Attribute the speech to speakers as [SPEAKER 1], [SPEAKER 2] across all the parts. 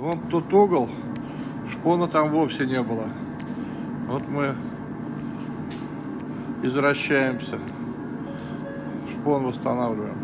[SPEAKER 1] Вон тут угол, шпона там вовсе не было. Вот мы извращаемся, шпон восстанавливаем.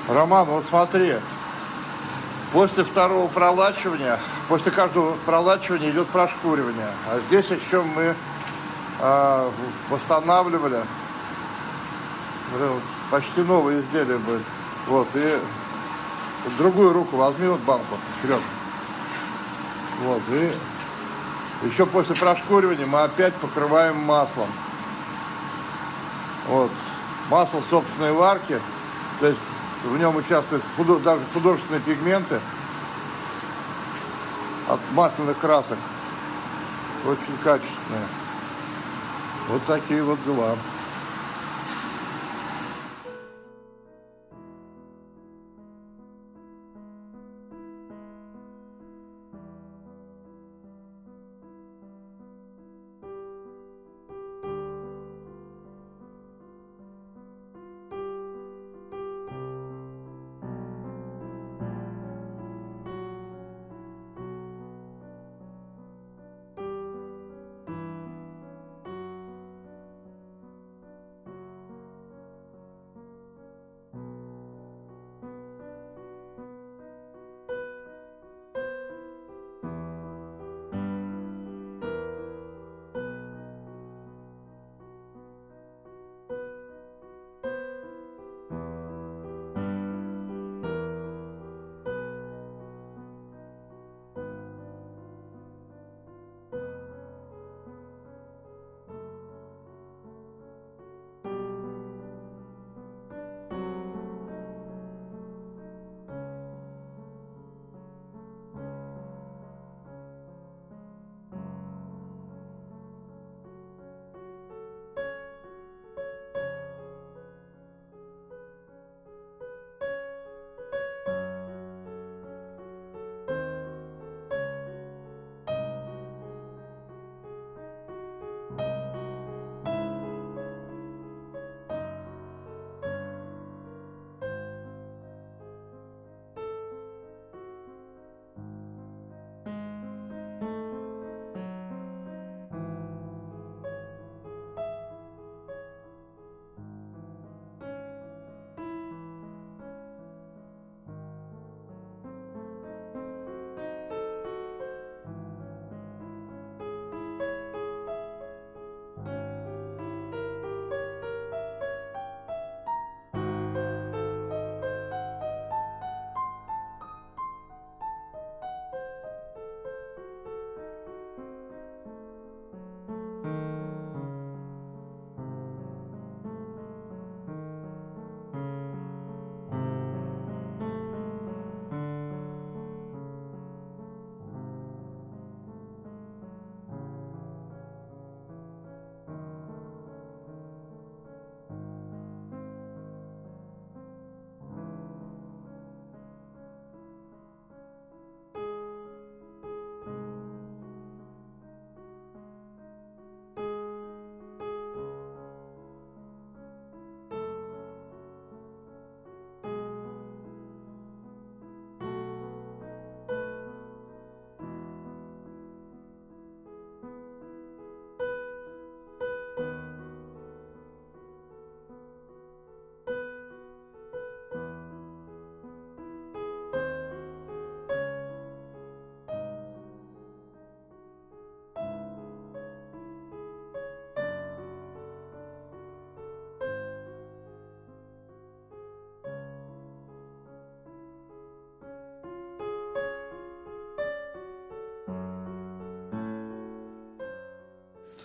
[SPEAKER 1] Роман, вот смотри, после второго пролачивания, после каждого пролачивания идет прошкуривание. А здесь еще мы восстанавливали, почти новое изделие будет. Вот, и другую руку возьми, вот банку, вперед. Вот, и еще после прошкуривания мы опять покрываем маслом. Вот, масло собственной варки, то есть в нем участвуют даже художественные пигменты от масляных красок. Очень качественные. Вот такие вот дела.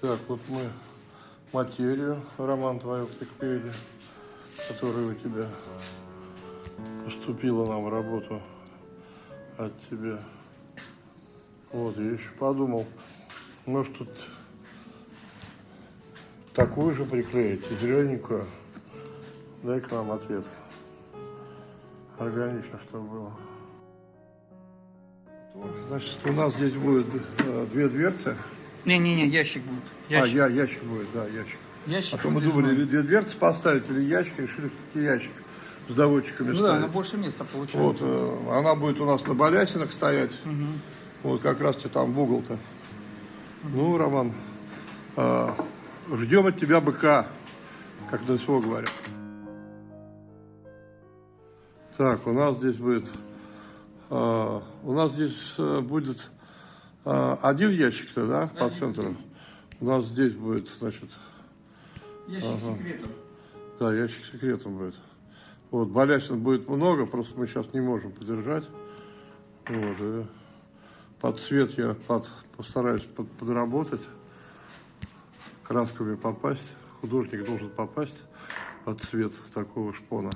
[SPEAKER 1] Так, вот мы материю, Роман, твою прикрепили, которая у тебя поступила нам в работу от тебя. Вот, я еще подумал, может тут такую же приклеить, зелененькую. Дай-ка нам ответ. Органично, чтобы было. Значит, у нас здесь будет две дверцы.
[SPEAKER 2] Не-не-не, ящик будет. Ящик.
[SPEAKER 1] Ящик будет, да, ящик.
[SPEAKER 2] Ящик.
[SPEAKER 1] А то мы думали, или две дверцы поставить, или ящик, решили, что ящик с доводчиками
[SPEAKER 2] ну
[SPEAKER 1] ставить.
[SPEAKER 2] да, на больше места получается.
[SPEAKER 1] Вот, она будет у нас на балясинах стоять.
[SPEAKER 2] Угу.
[SPEAKER 1] Вот как раз там в угол-то. Ну, Роман, ждем от тебя быка, как на СВО говорят. Так, у нас здесь будет один ящик-то, да, по центру. У нас здесь будет, значит...
[SPEAKER 2] Ящик секретов.
[SPEAKER 1] Да, ящик секретом будет. Вот, балясин будет много, просто мы сейчас не можем подержать. Вот, и под цвет я постараюсь подработать, красками попасть. Художник должен попасть под цвет такого шпона.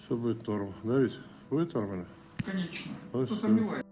[SPEAKER 1] Все будет норм. Да ведь? Будет нормально?
[SPEAKER 2] Конечно.
[SPEAKER 1] Вот
[SPEAKER 2] Кто сомневается?